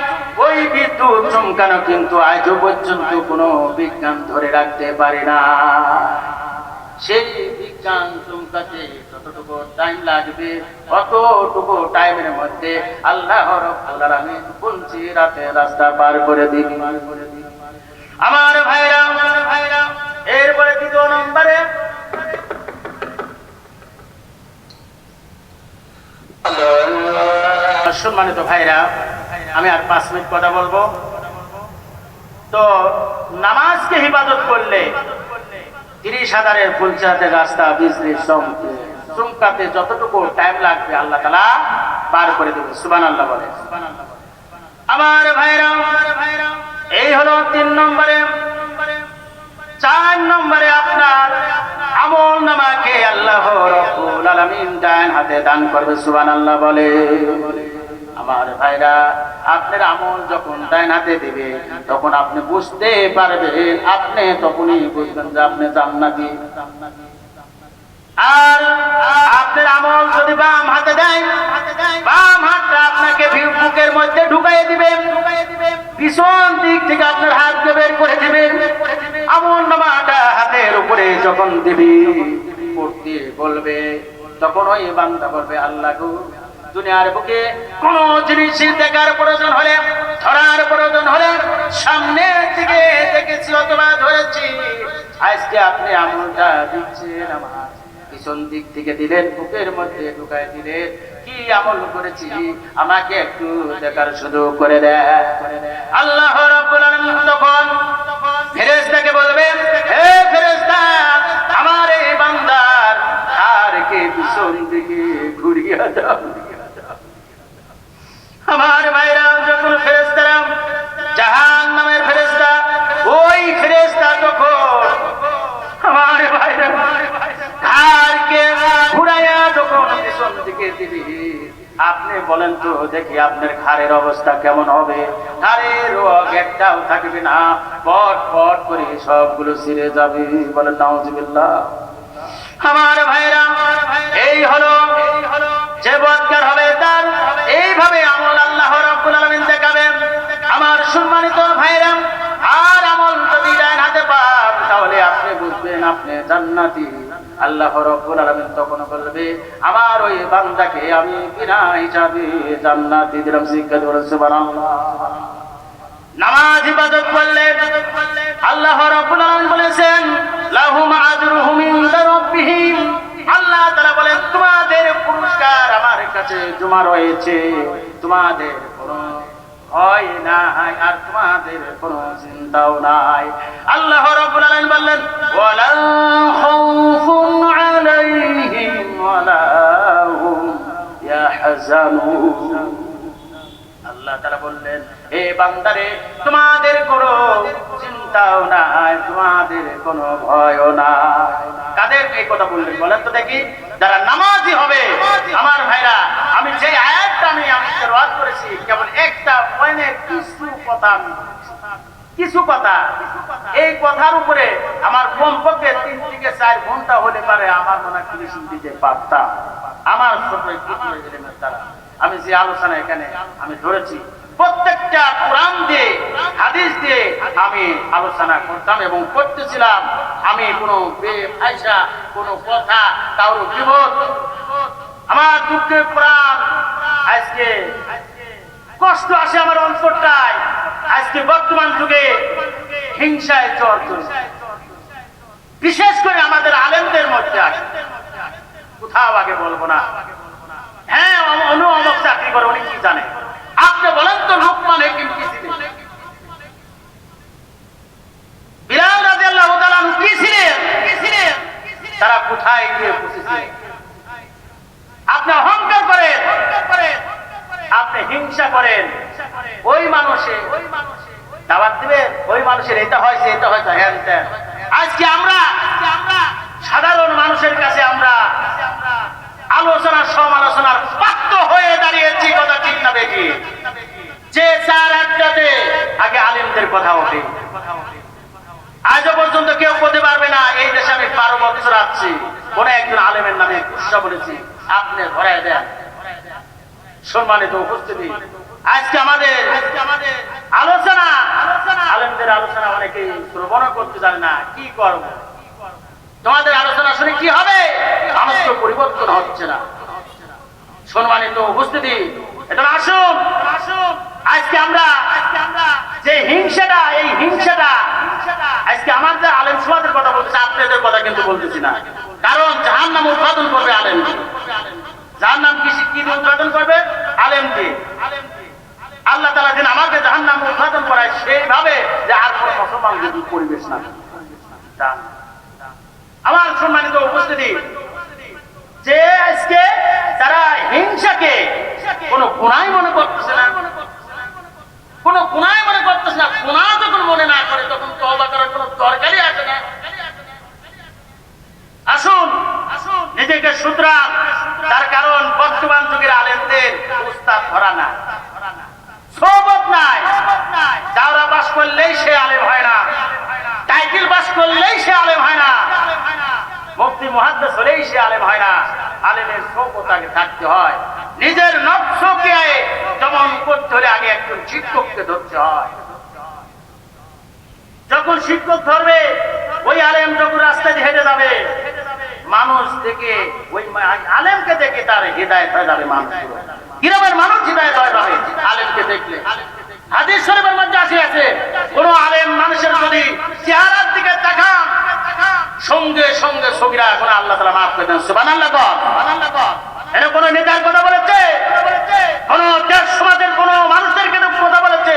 ওই বিদ্যুৎ চমকানো কিন্তু আজও পর্যন্ত কোনো বিজ্ঞান ধরে রাখতে পারে না। সেই বিজ্ঞান চমকাতে যতটুকু টাইম লাগবে, অতটুকু টাইমের মধ্যে আল্লাহ রাব্বুল আলামিন ফুলসিরাতের রাস্তা পার করে দিবেন। আমার ভাইরা, এরপরে 2 নম্বরে সম্মানিত ভাইরা, আমি আর 5 মিনিট কথা বলবো। তো নামাজকে ইবাদত করলে 30,000-এর ফুলসিরাতের রাস্তা বিজলির চমকাতে যতটুকু টাইম লাগবে আল্লাহ তাআলা পার করে দেবে। সুবহানাল্লাহ বলে। আমার ভাইরা, এই হলো 3 নম্বরে। 4 নম্বরে আপনার আমল নামাকে আল্লাহ রাব্বুল আলামিন ডান হাতে দান করবে। সুবহানাল্লাহ বলে। আমার ভাইরা, আপনার আমল যখন ডান হাতে দিবে, তখন আপনি বুঝতে পারবেন, আপনি তখনই বুঝবেন যে আপনি জান্নাতি। আর আপনার আমল যদি বাম হাতে দেয়, বাম হাতটা আপনাকে বুকের মধ্যে ঢুকাইয়ে দিবে, পিছন দিক থেকে আপনার হাতকে বের করে দিবে। আমল নামাটা হাতের উপরে যখন দিবি, পড়তে বলবে, তখন ওই বান্দা বলবে, আল্লাহ গো, দুনিয়ার বুকে কোন জিনিস দেখার প্রয়োজন হলে, ধরার প্রয়োজন হলে সামনে থেকে দেখেছি অথবা ধরেছি, আজকে আপনি আমলটা দিচ্ছেন আমার পিছন দিক থেকে দিলেন, বুকের মধ্যে ঢুকাই দিলেন, কি আমল করেছি আমাকে একটু দেখার সুযোগ করে দেয়। আল্লাহ রাব্বুল আলামিন তখন ফেরেশতাকে বলবেন, হে ফেরেশতা, আমার এই বান্দা প্রথম দিকে দিবি, আপনি বলেন তো দেখি আপনার ঘাড়ের অবস্থা কেমন হবে? ঘাড়ের রোগ একটাও থাকবে না, পট পট করে সবগুলো ছিঁড়ে যাবে। বলেন নাউজুবিল্লাহ। আমার ভাইরা, এই হলো যে বদকার হবে তার এইভাবে আমল আল্লাহ রাব্বুল আলামিন দেখাবেন। আমার সম্মানিত ভাইরা, আর আমল যদি ডান হাতে পান তাহলে আপনি বুঝবেন আপনি জান্নাতি। আল্লাহ রাব্বুল আলামিন তখন বলবে আমার ওই বান্দাকে আমি বিনা হিসাবে জান্নাতি দিলাম। জিজ্ঞাসা করেন সুবহানাল্লাহ। নামাজ ইবাদত করলে আল্লাহ রাব্বুল আলামিন বলেছেন লাহুম আজরুহুম ইনদা রাব্বিহিম। আল্লাহ তাআলা বলেন তোমাদের পুরস্কার আমার কাছে জমা রয়েছে, তোমাদের কোনো ভয় নাই আর তোমাদের কোনো চিন্তাও নাই। আল্লাহ রাব্বুল আলামিন বললেন ওয়ালা খাউফুন আলাইহিম ওয়ালা হুম ইয়াহজানুন। আল্লাহ তাআলা বললেন হে বান্দারে তোমাদের কোনো চিন্তাও নাই, তোমাদের কোনো ভয়ও নাই। কাদের এই কথা বললেন বলেন তো দেখি? যারা নামাজি হবে। আমার ভাইরা, আমি যে আয়াতটা আমি তেলাওয়াত করেছি কেবল একটা পয়েন্টের কিছু কথা এই কথার উপরে আমার কমপক্ষে 3 থেকে 4 ঘন্টা হলে পারে আমার মনে ফিনিশিং দিতে পারতাম। আমার ছোট একটু করে দিলেন তারা। আমি যে আলোচনা এখানে আমি ধরেছি প্রত্যেকটা কোরআন দিয়ে হাদিস দিয়ে আমি আলোচনা করতাম এবং করতেছিলাম। আমি কোনো বেফায়দা কোনো কথা কারো বিপদ আমার দুঃখের প্রাণ আজকে কষ্ট আসে আমার অন্তরটায়। আজকে বর্তমান যুগে হিংসায় চলছে, বিশেষ করে আমাদের আলেমদের মধ্যে আছে। কোথাও আগে বলবো না, হ্যাঁ অমুক চাকরি করে উনি কি জানে? আপনি বলেন তো লোকমান হাকিম কি ছিলেন? বিলাল রাদিয়াল্লাহু তাআলা কি ছিলেন? তারা কোথায় গিয়ে পৌঁছেছে? আপনি অহংকার করেন, আপনি হিংসা করেন, ওই মানুষে দাওয়াত দিবেন, ওই মানুষের এটা হয়েছে এটা হয়েছে হ্যান ত্যান। আজকে আমরা সাধারণ মানুষের কাছে আমরা আলোচনা সমালোচনার পাত্র হয়ে দাঁড়িয়েছি। কথা ঠিক না বেশি? যে 4-8টাতে আগে আলেমদের কথা ওঠে, আজও পর্যন্ত কেউ বলতে পারবে না এই দেশে আমি 12 বছর আছি কোন একজন আলেমের নামে কুৎসা বলেছি। আপনি ধরায় দেন। সম্মানিত উপস্থিতি, আজকে আমাদের আলোচনা আলেমদের আলোচনা অনেকেই শ্রবণ করতে জানে না। কি করব? তোমাদের আলোচনা শুনে কি হবে? মানুষ তো পরিবর্তন হচ্ছে না। সম্মানিত উপস্থিতি, এটা আসুন আজকে আমরা যে হিংসাটা, এই হিংসাটা আজকে আমাদের আলেম সমাজের কথা বলতেছে, আপনাদের কথা কিন্তু বলতেছি না। কারণ জাহান্নাম উৎপাদন করবে আলেম দিয়ে। জাহান্নাম কি উৎপাদন করবে? আলেম দিয়ে। আল্লাহ তাআলা যেন আমাকে জাহান্নাম উৎপাদন করায় সেইভাবে যে আর কোনো মুসলমান যদি পরিবেশ না। আমার সম্মানিত উপস্থিতি, যে আজকে তারা হিংসাকে কোনো গুনাহ মনে করতেছে না, কোনো গুনাহ মনে করতেছে না। গুনাহ যখন মনে না করে তখন তওবা করার কোনো দরকারই আসে না। আসুন নিজেকে শুধরান। তার কারণ বর্তমান যুগের আলেমদের উস্তাদ ধরা না, সোহবত নাই। দাওরা পাস করলেই সে আলেম হয় না, টাইটেল পাস করলেই সে আলেম হয় না, মুফতি মুহাদ্দিস হলেই সে আলেম হয় না। আলেমের সোহবত আগে থাকতে হয়। নিজের নফসকে দমন করতে হলে আগে একজন শিক্ষককে ধরতে হয়। যখন শিক্ষক ধরবে, ওই আলেম যখন রাস্তা দিয়ে হেঁটে যাবে, মানুষ দেখে ওই আলেমকে দেখে তার হিদায়াত হয়ে যাবে। মানুষ গ্রামের মানুষ হিদায়াত হয়ে যাবে আলেমকে দেখলে। হাদিস শরীফের মধ্যে আছে কোন আলেম মানুষের যদি চেহারার দিকে তাকান সঙ্গে সঙ্গে সগীরা এখন আল্লাহ তাআলা মাফ করে দেন। সুবহানাল্লাহ। এটা কোন নেতার কথা বলেছে? কোন দেশ সমাজের কোন মানুষদের কথা বলেছে?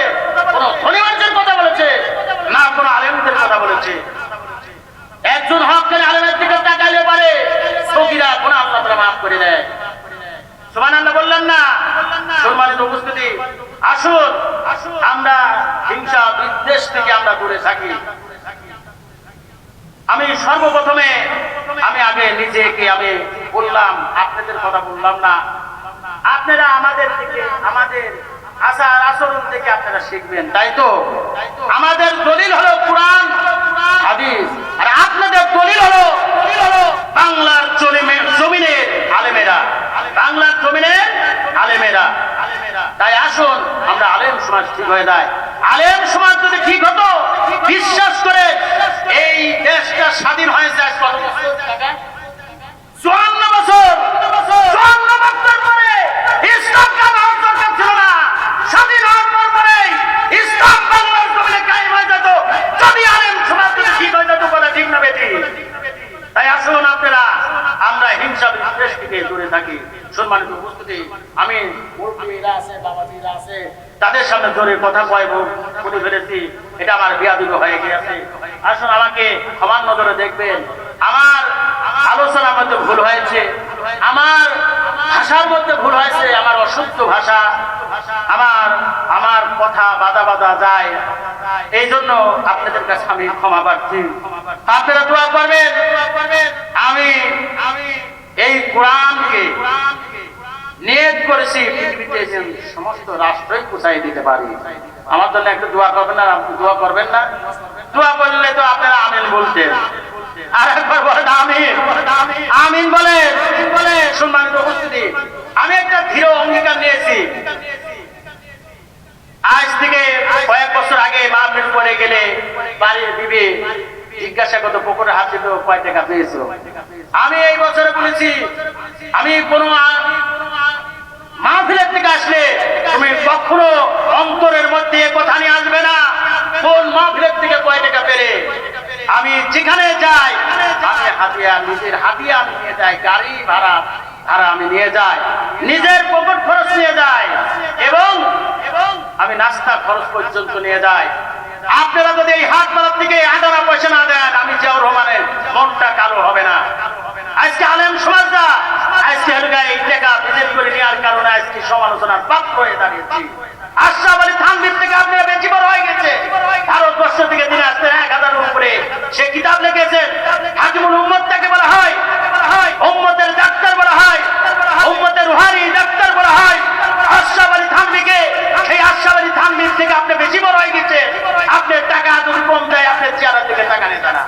কোন ধনী মানুষের কথা বলেছে? না, কোন আলেমদের কথা বলেছে? একজন হকের আলেমের দিকে তাকাইলে পারে সগীরা কোন আল্লাহ তাআলা মাফ করে দেয়। সুবহানাল্লাহ বললেন না? সম্মানিত উপস্থিতি, আসুন আমরা হিংসা বিদ্বেষ থেকে আমরা দূরে থাকি। আমি সর্বপ্রথমে আমি আগে নিজেকে আমি বললাম, আপনাদের কথা বললাম না। আপনারা আমাদের থেকে, আমাদের আচার আচরণ থেকে আপনারা শিখবেন, তাই তো? আমাদের দলিল হলো কোরআন হাদিস, আর আপনাদের দলিল হলো বাংলার জমিনের আলেমেরা, বাংলার জমিনের আলেমেরা। তাই আসুন আমরা আলেম সমাজ ঠিক হয়ে যায়। আলেম সমাজ যদি ঠিক হতো, বিশ্বাস করে এই দেশটা স্বাধীন হয়েছে আজ কত বছর? 54 বছর। 54 বছর পরে ইসলাম কায়েম দরকার ছিল না। স্বাধীন হওয়ার পরে ইসলাম বাংলার জমিনে কায়েম হয়ে যেত যদি আলেম সমাজ যদি ঠিক হয়ে যেত। কথা ঠিক না বেটি? তাই আসুন আপনারা আমরা হিংসা বিদ্বেষ থেকে দূরে থাকি। সম্মানিত উপস্থিতি, আমি মুরব্বীরা আছে, বাবাজিরা আছে, তাদের সামনে জোরে কথা কয়ব বলে ফেলেছি, এটা আমার বিয়াদবি হয়ে গিয়েছে। আসুন আমাকে ক্ষমার নজরে দেখবেন। আমার আলোচনার মধ্যে ভুল হয়েছে, আমার ভাষার মধ্যে ভুল হয়েছে, আমার অশুদ্ধ ভাষা, আমার কথা বাধা বাধা যায়, এই জন্য আপনাদের কাছে আমি ক্ষমা প্রার্থী। আপনারা দোয়া করবেন আমি এই কোরআনকে নিয়ত করেছি পৃথিবীতে সমস্ত রাষ্ট্রই পৌঁছাই দিতে পারি। আমার জন্য একটু দোয়া করবেন না? আপনি দোয়া করবেন না? দোয়া করলে তো আপনারা আমিন বলতেন। আর একবার বলেন আমিন, আমিন বলেন। সম্মানিত উপস্থিতি, আমি একটা দৃঢ় অঙ্গীকার নিয়েছি। আজ থেকে কয়েক বছর আগে মাহফিল করে গেলে বাড়ির বিবি জিজ্ঞাসা করতো পুকুরে হাত দিত, কয় টাকা পেয়েছো? আমি এই বছরে বলেছি, আমি কোন মাহফিলের থেকে আসলে তুমি কখনো অন্তরের মধ্যে কথা নিয়ে আসবে না কোন মাহফিলের থেকে কয় টাকা পেলে। আমি যেখানে যাই আমি হাতিয়া, নিজের হাতিয়া আমি নিয়ে যাই, গাড়ি ভাড়া আমি নিয়ে যাই, নিজের পকেট খরচ নিয়ে যাই, এবং আমি নাস্তা খরচ পর্যন্ত নিয়ে যাই। আপনারা যদি এই হাত পাড়ার থেকে 18 পয়সা না দেন, আমি জিয়াউর রহমানের মনটা কালো হবে না। আজকে আলেম সমাজরা আজকে এই টাকা বিজেপ করে নেওয়ার কারণে আজকে সমালোচনার পাত্র হয়ে দাঁড়িয়েছি। আশরাফ আলী থানভীর থেকে আপনারা বেশি বড় হয়ে গেছে। ভারতবর্ষ থেকে তিনি আসতেন 1000-এর উপরে, সে কিতাব লিখেছেন। হাকিমুল উম্মত তাকে বলা হয়, উম্মতের ডাক্তার বলা হয়, উম্মতের রুহানি ডাক্তার বলা হয়। আশরাফ আলী থানভীকে, সেই আশরাফ আলী থানভীর থেকে আপনি বেশি বড় হয়ে গেছে। আপনার টাকা যদি কম দেয়, আপনার চেয়ারের দিকে টাকা নেই তারা।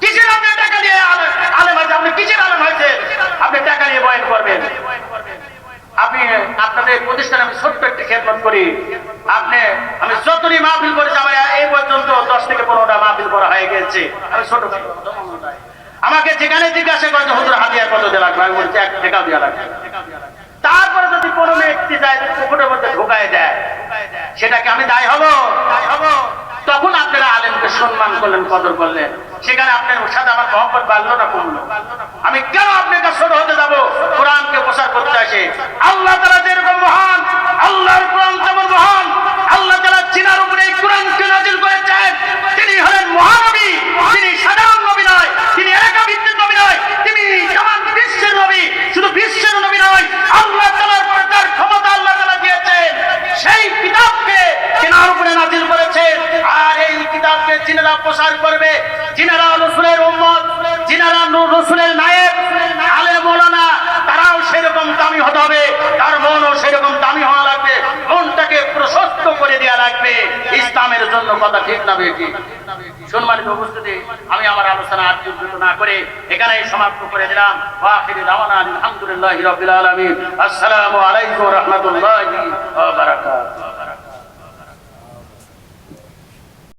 কিসের আপনার টাকা নিয়ে আলেম হয়েছে? আপনি কিসের আলেম হয়েছে? আপনি টাকা নিয়ে বয়ান করবেন? আপনি আপনাদের প্রতিষ্ঠানে আমি ছোট্ট একটি খেদমত করি। আমি যতটি মাহফিল করেছি, আমার এই পর্যন্ত 10 থেকে 15টা মাহফিল করা হয়ে গেছে। আমি ছোট, আমাকে যেখানে জিজ্ঞাসা করে হুজুর হাতিয়া কত দেওয়া লাগবে, আমি বলছি 1 টাকা দেওয়া লাগবে। তারপরে যদি কোনো ব্যক্তি যায় পুকুরের মধ্যে ঢোকায় দেয়, সেটাকে আমি দায়ী হব? তখন আপনারা আলেমকে সম্মান করলেন, কদর করলেন, সেখানে আপনার সাথে আমার মহব্বত বাড়লো না কমলো? আমি কেন আপনার কাছে ছোট হতে যাবো? কোরআনকে প্রচার করতে আসে। আল্লাহ তাআলা যেরকম মহান, আল্লাহর কোরআন তেমন মহান। আল্লাহ তাআলা জিনার উপরে এই কোরআনকে নাযিল করেছেন। তিনি হলেন মহানবী, তিনি সাধারণ নবী নয়, তিনি এলাকা ভিত্তিক নবী নয়, তিনি তামাম বিশ্বের নবী। শুধু বিশ্বের নবী নয়, আল্লাহ তাআলার উপরে তার ক্ষমতা আল্লাহ তাআলা দিয়েছেন। সেই কিতাবকে জিনার উপরে নাযিল করেছেন। আর এই কিতাবকে জিনারা প্রচার করবে, জিনারা রাসূলের উম্মত, জিনারা রাসূলের নায়েব, আলেম মাওলানা, তারাও সেরকম দামি হতে হবে, তার মনও সেরকম দামি হওয়া লাগবে, মনটাকে প্রশস্ত করে দেওয়া লাগবে ইসলামের জন্য। কথা ঠিক না বেটি? সম্মানিত উপস্থিতি, আমি আমার আলোচনা আর দীর্ঘায়িত না করে এখানেই সমাপ্ত করে দিলাম। ওয়া আখিরু দাওয়ানা আলহামদুলিল্লাহি রাব্বিল আলামিন। আসসালামু আলাইকুম ওয়া রাহমাতুল্লাহি ওয়া বারাকাতুহু।